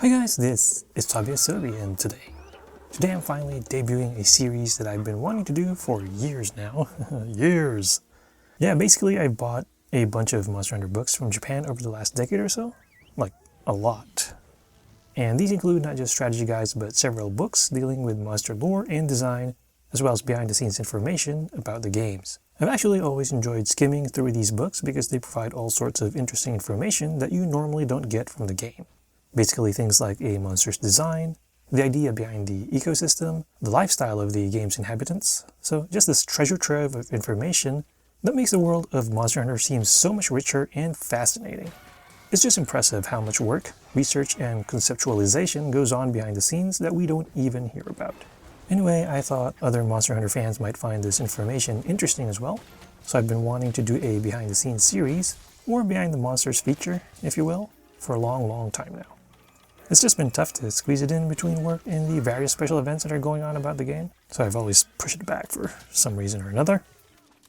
Hi guys, this is Tabiasobi, and today I'm finally debuting a series that I've been wanting to do for years now. Years! Yeah, basically I bought a bunch of Monster Hunter books from Japan over the last decade or so. Like, a lot. And these include not just strategy guides, but several books dealing with monster lore and design, as well as behind-the-scenes information about the games. I've actually always enjoyed skimming through these books because they provide all sorts of interesting information that you normally don't get from the game. Basically things like a monster's design, the idea behind the ecosystem, the lifestyle of the game's inhabitants. So just this treasure trove of information that makes the world of Monster Hunter seem so much richer and fascinating. It's just impressive how much work, research, and conceptualization goes on behind the scenes that we don't even hear about. Anyway, I thought other Monster Hunter fans might find this information interesting as well, so I've been wanting to do a behind-the-scenes series, or behind the monsters feature, if you will, for a long time now. It's just been tough to squeeze it in between work and the various special events that are going on about the game, so I've always pushed it back for some reason or another.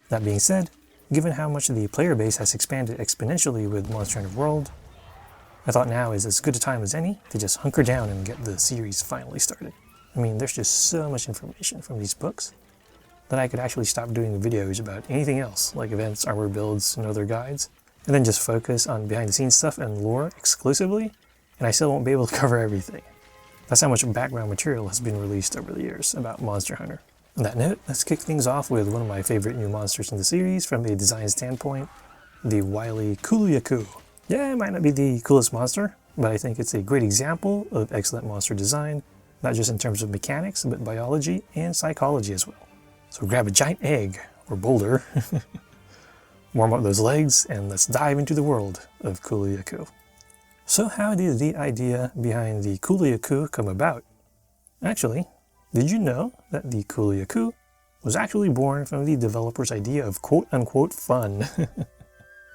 That being said, given how much the player base has expanded exponentially with Monster Hunter World, I thought now is as good a time as any to just hunker down and get the series finally started. I mean, there's just so much information from these books that I could actually stop doing videos about anything else, like events, armor builds, and other guides, and then just focus on behind-the-scenes stuff and lore exclusively, and I still won't be able to cover everything. That's how much background material has been released over the years about Monster Hunter. On that note, let's kick things off with one of my favorite new monsters in the series from a design standpoint, the wily Kulu-Ya-Ku. Yeah, it might not be the coolest monster, but I think it's a great example of excellent monster design, not just in terms of mechanics, but biology and psychology as well. So grab a giant egg, or boulder, warm up those legs, and let's dive into the world of Kulu-Ya-Ku. So how did the idea behind the Kulu-Ya-Ku come about? Actually, did you know that the Kulu-Ya-Ku was actually born from the developer's idea of quote-unquote fun?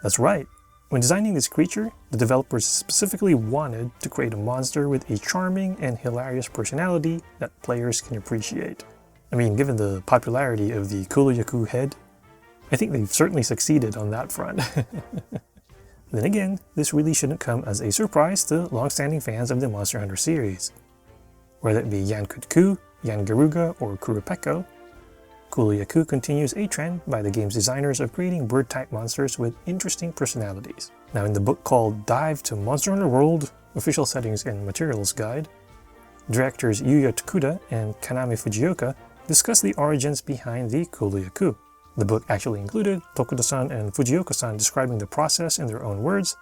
That's right. When designing this creature, the developers specifically wanted to create a monster with a charming and hilarious personality that players can appreciate. I mean, given the popularity of the Kulu-Ya-Ku head, I think they've certainly succeeded on that front. Then again, this really shouldn't come as a surprise to long-standing fans of the Monster Hunter series. Whether it be Yankut-Ku, Yangaruga, or Kurapeko, Kulu-Ya-Ku continues a trend by the game's designers of creating bird-type monsters with interesting personalities. Now in the book called Dive to Monster Hunter World, Official Settings and Materials Guide, directors Yuya Tokuda and Kaname Fujioka discuss the origins behind the Kulu-Ya-Ku. The book actually included Tokuda-san and Fujioka-san describing the process in their own words,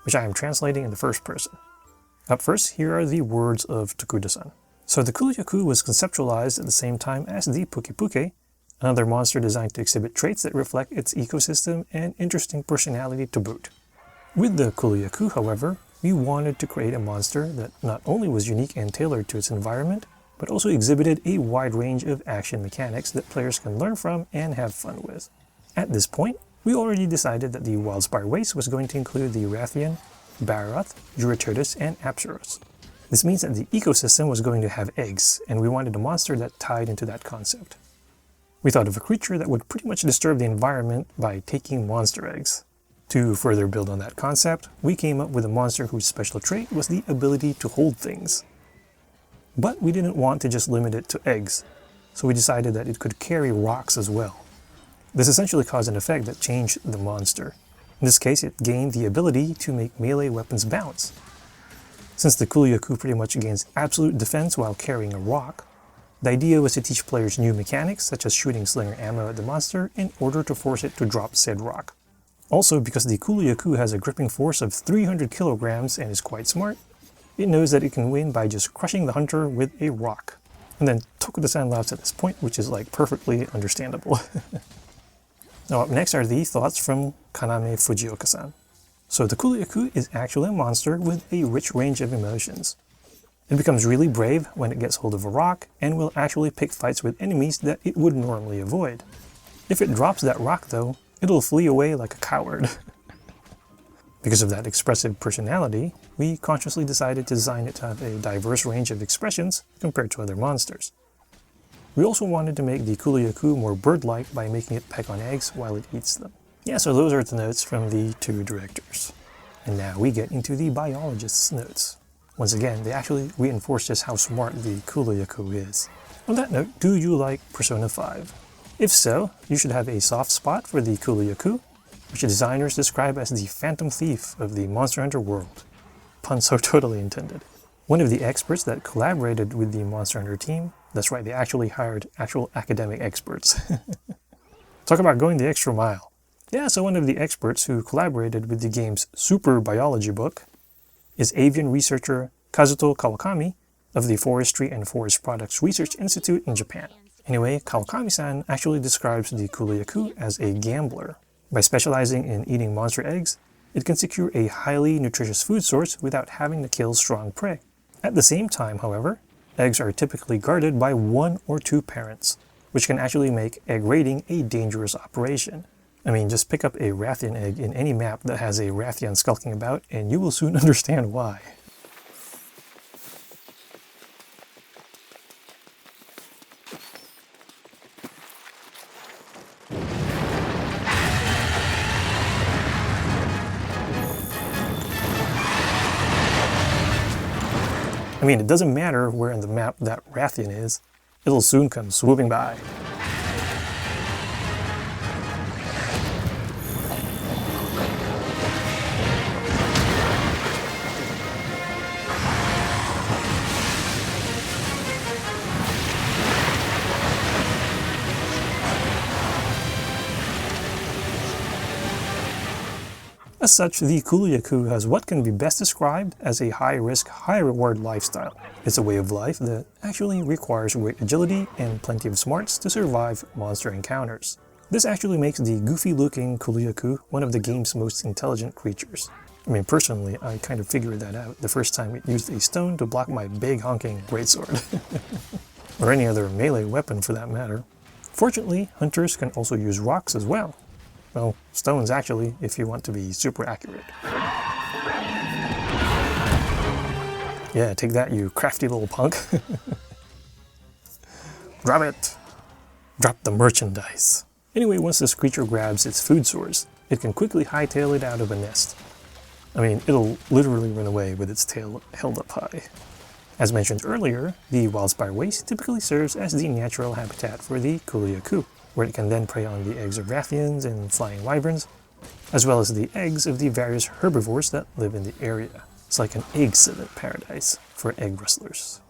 which I am translating in the first person. Up first, here are the words of Tokuda-san. So the Kulu-Ya-Ku was conceptualized at the same time as the Puke-Puke, another monster designed to exhibit traits that reflect its ecosystem and interesting personality to boot. With the Kulu-Ya-Ku, however, we wanted to create a monster that not only was unique and tailored to its environment, but also exhibited a wide range of action mechanics that players can learn from and have fun with. At this point, we already decided that the Wildspire Waste was going to include the Rathian, Barath, Juraturtus, and Apsaros. This means that the ecosystem was going to have eggs, and we wanted a monster that tied into that concept. We thought of a creature that would pretty much disturb the environment by taking monster eggs. To further build on that concept, we came up with a monster whose special trait was the ability to hold things. But we didn't want to just limit it to eggs, so we decided that it could carry rocks as well. This essentially caused an effect that changed the monster. In this case, it gained the ability to make melee weapons bounce. Since the Kulu-Ya-Ku pretty much gains absolute defense while carrying a rock, the idea was to teach players new mechanics such as shooting slinger ammo at the monster in order to force it to drop said rock. Also, because the Kulu-Ya-Ku has a gripping force of 300 kilograms and is quite smart, it knows that it can win by just crushing the hunter with a rock. And then Tokuda-san laughs at this point, which is like perfectly understandable. Now up next are the thoughts from Kaname Fujioka-san. So the Kulu-Ya-Ku is actually a monster with a rich range of emotions. It becomes really brave when it gets hold of a rock, and will actually pick fights with enemies that it would normally avoid. If it drops that rock though, it'll flee away like a coward. Because of that expressive personality, we consciously decided to design it to have a diverse range of expressions compared to other monsters. We also wanted to make the Kulu-Ya-Ku more bird-like by making it peck on eggs while it eats them. Yeah, so those are the notes from the two directors. And now we get into the biologist's notes. Once again, they actually reinforce just how smart the Kulu-Ya-Ku is. On that note, do you like Persona 5? If so, you should have a soft spot for the Kulu-Ya-Ku, which designers describe as the phantom thief of the Monster Hunter world. Pun so totally intended. One of the experts that collaborated with the Monster Hunter team, that's right, they actually hired actual academic experts. Talk about going the extra mile. Yeah, so one of the experts who collaborated with the game's super biology book is avian researcher Kazuto Kawakami of the Forestry and Forest Products Research Institute in Japan. Anyway, Kawakami-san actually describes the Kulu-Ya-Ku as a gambler. By specializing in eating monster eggs, it can secure a highly nutritious food source without having to kill strong prey. At the same time, however, eggs are typically guarded by 1 or 2 parents, which can actually make egg raiding a dangerous operation. I mean, just pick up a Rathian egg in any map that has a Rathian skulking about, and you will soon understand why. I mean, it doesn't matter where in the map that Rathian is, it'll soon come swooping by. As such, the Kulu-Ya-Ku has what can be best described as a high-risk, high-reward lifestyle. It's a way of life that actually requires great agility and plenty of smarts to survive monster encounters. This actually makes the goofy-looking Kulu-Ya-Ku one of the game's most intelligent creatures. I mean, personally, I kind of figured that out the first time it used a stone to block my big honking greatsword. Or any other melee weapon for that matter. Fortunately, hunters can also use rocks as well. Well, stones actually, if you want to be super accurate. Yeah, take that, you crafty little punk. Drop it! Drop the merchandise. Anyway, once this creature grabs its food source, it can quickly hightail it out of a nest. I mean, it'll literally run away with its tail held up high. As mentioned earlier, the wildspire waste typically serves as the natural habitat for the Kulu-Ya-Ku, where it can then prey on the eggs of Rathians and flying wyverns, as well as the eggs of the various herbivores that live in the area. It's like an egg-civet paradise for egg rustlers.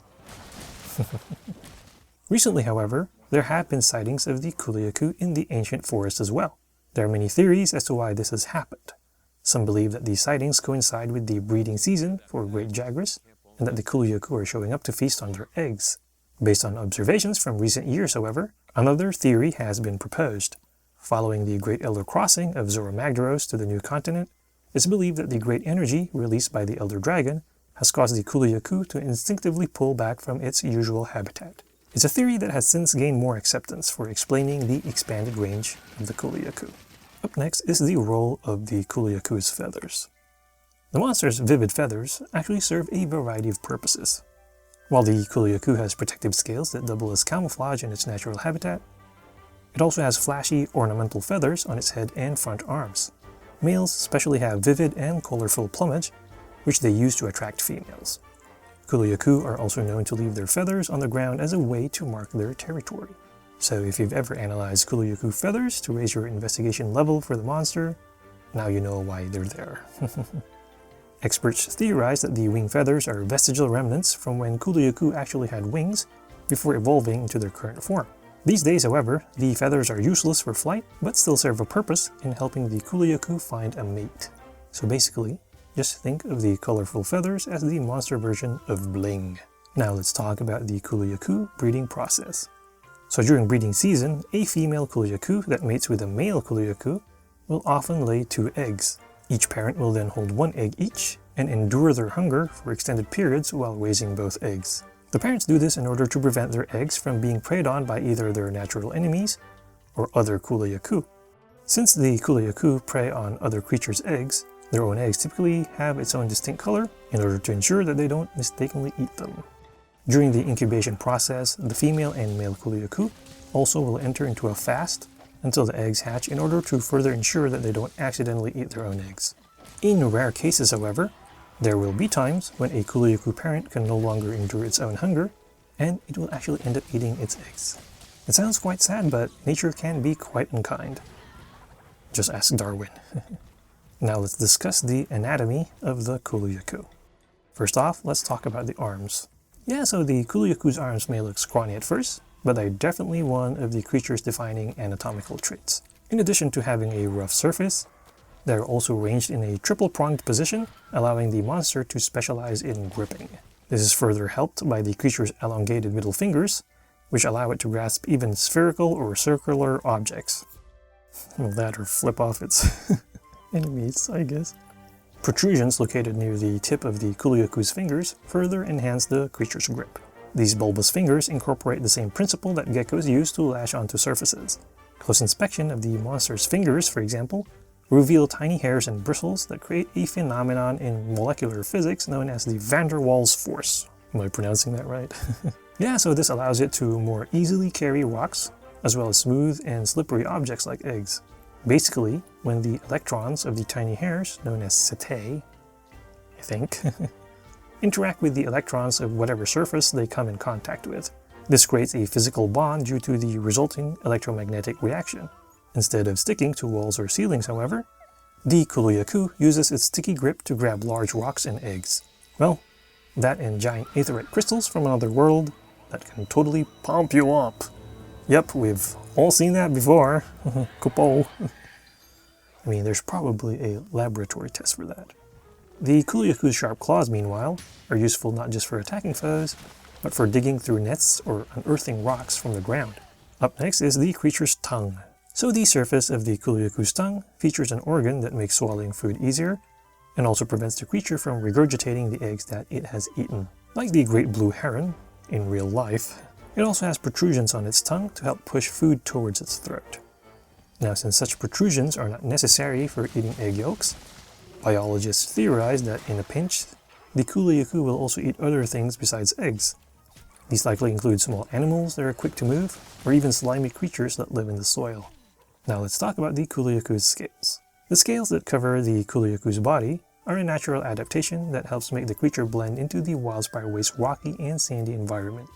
Recently, however, there have been sightings of the Kulu-Ya-Ku in the ancient forest as well. There are many theories as to why this has happened. Some believe that these sightings coincide with the breeding season for great jaguars, and that the Kulu-Ya-Ku are showing up to feast on their eggs. Based on observations from recent years, however, another theory has been proposed. Following the Great Elder Crossing of Zoro-Magdaros to the New Continent, it's believed that the great energy released by the Elder Dragon has caused the Kulu-Ya-Ku to instinctively pull back from its usual habitat. It's a theory that has since gained more acceptance for explaining the expanded range of the Kulu-Ya-Ku. Up next is the role of the Kulu-Ya-Ku's feathers. The monster's vivid feathers actually serve a variety of purposes. While the Kulu-Ya-Ku has protective scales that double as camouflage in its natural habitat, it also has flashy ornamental feathers on its head and front arms. Males especially have vivid and colorful plumage, which they use to attract females. Kulu-Ya-Ku are also known to leave their feathers on the ground as a way to mark their territory. So if you've ever analyzed Kulu-Ya-Ku feathers to raise your investigation level for the monster, now you know why they're there. Experts theorize that the wing feathers are vestigial remnants from when Kulu-Ya-Ku actually had wings before evolving into their current form. These days, however, the feathers are useless for flight, but still serve a purpose in helping the Kulu-Ya-Ku find a mate. So basically, just think of the colorful feathers as the monster version of bling. Now let's talk about the Kulu-Ya-Ku breeding process. So during breeding season, a female Kulu-Ya-Ku that mates with a male Kulu-Ya-Ku will often lay 2 eggs. Each parent will then hold 1 egg each and endure their hunger for extended periods while raising both eggs. The parents do this in order to prevent their eggs from being preyed on by either their natural enemies or other Kulu-Ya-Ku. Since the Kulu-Ya-Ku prey on other creatures' eggs, their own eggs typically have its own distinct color in order to ensure that they don't mistakenly eat them. During the incubation process, the female and male Kulu-Ya-Ku also will enter into a fast until the eggs hatch in order to further ensure that they don't accidentally eat their own eggs. In rare cases, however, There will be times when a Kulu-Ya-Ku parent can no longer endure its own hunger, and it will actually end up eating its eggs. It sounds quite sad, but nature can be quite unkind. Just ask Darwin. Now let's discuss the anatomy of the Kulu-Ya-Ku. First off, let's talk about the arms. Yeah, so the Kulu-Ya-Ku's arms may look scrawny at first, but they're definitely one of the creature's defining anatomical traits. In addition to having a rough surface, they're also ranged in a triple-pronged position, allowing the monster to specialize in gripping. This is further helped by the creature's elongated middle fingers, which allow it to grasp even spherical or circular objects. Well, that or flip off its enemies, I guess. Protrusions located near the tip of the Kulu-Ya-Ku's fingers further enhance the creature's grip. These bulbous fingers incorporate the same principle that geckos use to lash onto surfaces. Close inspection of the monster's fingers, for example, reveal tiny hairs and bristles that create a phenomenon in molecular physics known as the van der Waals force. Am I pronouncing that right? Yeah, so this allows it to more easily carry rocks, as well as smooth and slippery objects like eggs. Basically, when the electrons of the tiny hairs, known as setae, I think, interact with the electrons of whatever surface they come in contact with. This creates a physical bond due to the resulting electromagnetic reaction. Instead of sticking to walls or ceilings, however, the Kulu-Ya-Ku uses its sticky grip to grab large rocks and eggs. Well, that and giant aetheryte crystals from another world that can totally pump you up. Yep, we've all seen that before. Kupo. I mean, there's probably a laboratory test for that. The Kulu-Ya-Ku's sharp claws, meanwhile, are useful not just for attacking foes, but for digging through nests or unearthing rocks from the ground. Up next is the creature's tongue. So the surface of the Kulu-Ya-Ku's tongue features an organ that makes swallowing food easier, and also prevents the creature from regurgitating the eggs that it has eaten. Like the great blue heron, in real life, it also has protrusions on its tongue to help push food towards its throat. Now, since such protrusions are not necessary for eating egg yolks, biologists theorize that in a pinch, the Kulu-Ya-Ku will also eat other things besides eggs. These likely include small animals that are quick to move, or even slimy creatures that live in the soil. Now let's talk about the Kulu-Ya-Ku's scales. The scales that cover the Kulu-Ya-Ku's body are a natural adaptation that helps make the creature blend into the Wildspire Waste's rocky and sandy environment.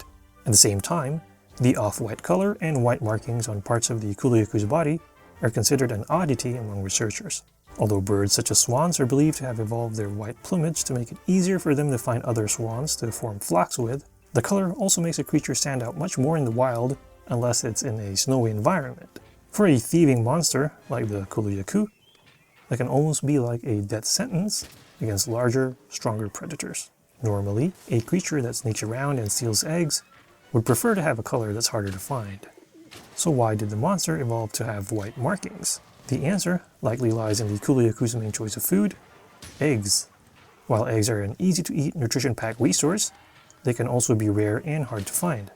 At the same time, the off-white color and white markings on parts of the Kulu-Ya-Ku's body are considered an oddity among researchers. Although birds such as swans are believed to have evolved their white plumage to make it easier for them to find other swans to form flocks with, the color also makes a creature stand out much more in the wild unless it's in a snowy environment. For a thieving monster like the Kulu-Ya-Ku, that can almost be like a death sentence against larger, stronger predators. Normally, a creature that sneaks around and steals eggs would prefer to have a color that's harder to find. So why did the monster evolve to have white markings? The answer likely lies in the Kulu-Ya-Ku's main choice of food, eggs. While eggs are an easy-to-eat, nutrition-packed resource, they can also be rare and hard to find.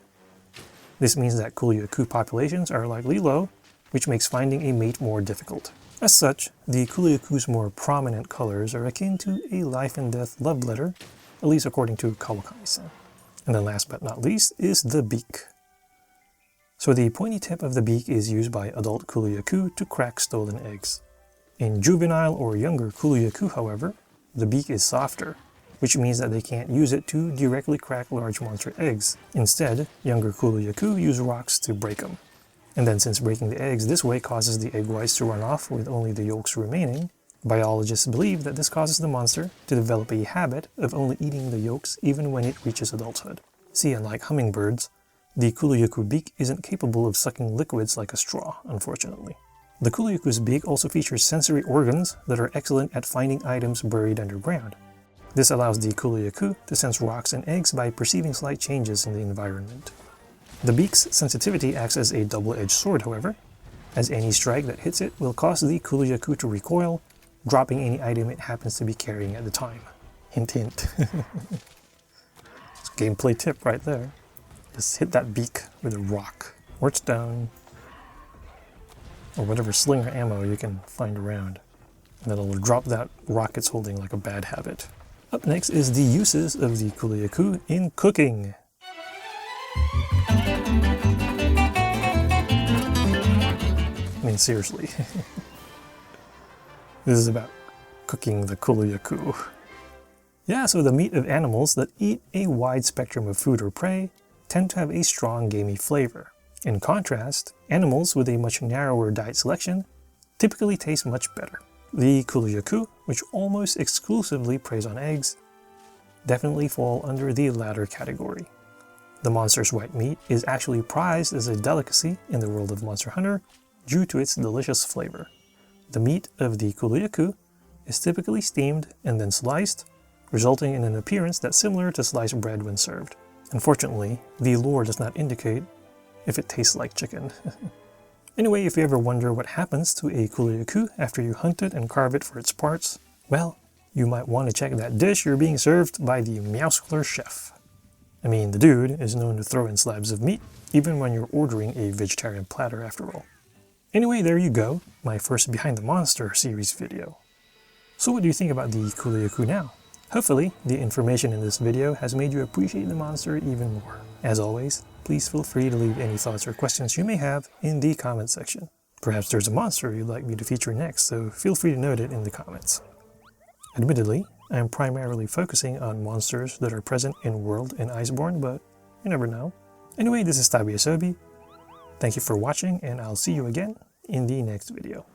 This means that Kulu-Ya-Ku populations are likely low, which makes finding a mate more difficult. As such, the Kulu-Ya-Ku's more prominent colors are akin to a life-and-death love letter, at least according to Kawakami-san. And then last but not least is the beak. So the pointy tip of the beak is used by adult Kulu-Ya-Ku to crack stolen eggs. In juvenile or younger Kulu-Ya-Ku, however, the beak is softer, which means that they can't use it to directly crack large monster eggs. Instead, younger Kulu-Ya-Ku use rocks to break them. And then since breaking the eggs this way causes the egg whites to run off with only the yolks remaining, biologists believe that this causes the monster to develop a habit of only eating the yolks even when it reaches adulthood. See, unlike hummingbirds, the Kulu-Ya-Ku beak isn't capable of sucking liquids like a straw, unfortunately. The Kulu-Ya-Ku's beak also features sensory organs that are excellent at finding items buried underground. This allows the Kulu-Ya-Ku to sense rocks and eggs by perceiving slight changes in the environment. The beak's sensitivity acts as a double-edged sword, however, as any strike that hits it will cause the Kulu-Ya-Ku to recoil, dropping any item it happens to be carrying at the time. Hint, hint. It's a gameplay tip right there. Just hit that beak with a rock, or stone, or whatever slinger ammo you can find around. And then it'll drop that rock it's holding like a bad habit. Up next is the uses of the Kulu-Ya-Ku in cooking. I mean, seriously. This is about cooking the Kulu-Ya-Ku. Yeah, so the meat of animals that eat a wide spectrum of food or prey tend to have a strong gamey flavor. In contrast, animals with a much narrower diet selection typically taste much better. The Kulu-Ya-Ku, which almost exclusively preys on eggs, definitely fall under the latter category. The monster's white meat is actually prized as a delicacy in the world of Monster Hunter due to its delicious flavor. The meat of the Kulu-Ya-Ku is typically steamed and then sliced, resulting in an appearance that's similar to sliced bread when served. Unfortunately, the lore does not indicate if it tastes like chicken. Anyway, if you ever wonder what happens to a Kulu-Ya-Ku after you hunt it and carve it for its parts, well, you might want to check that dish you're being served by the Meowscular chef. I mean, the dude is known to throw in slabs of meat, even when you're ordering a vegetarian platter after all. Anyway, there you go, my first Behind the Monster series video. So what do you think about the Kulu-Ya-Ku now? Hopefully, the information in this video has made you appreciate the monster even more. As always, please feel free to leave any thoughts or questions you may have in the comment section. Perhaps there's a monster you'd like me to feature next, so feel free to note it in the comments. Admittedly, I am primarily focusing on monsters that are present in World and Iceborne, but you never know. Anyway, this is Tabiasobi. Thank you for watching, and I'll see you again in the next video.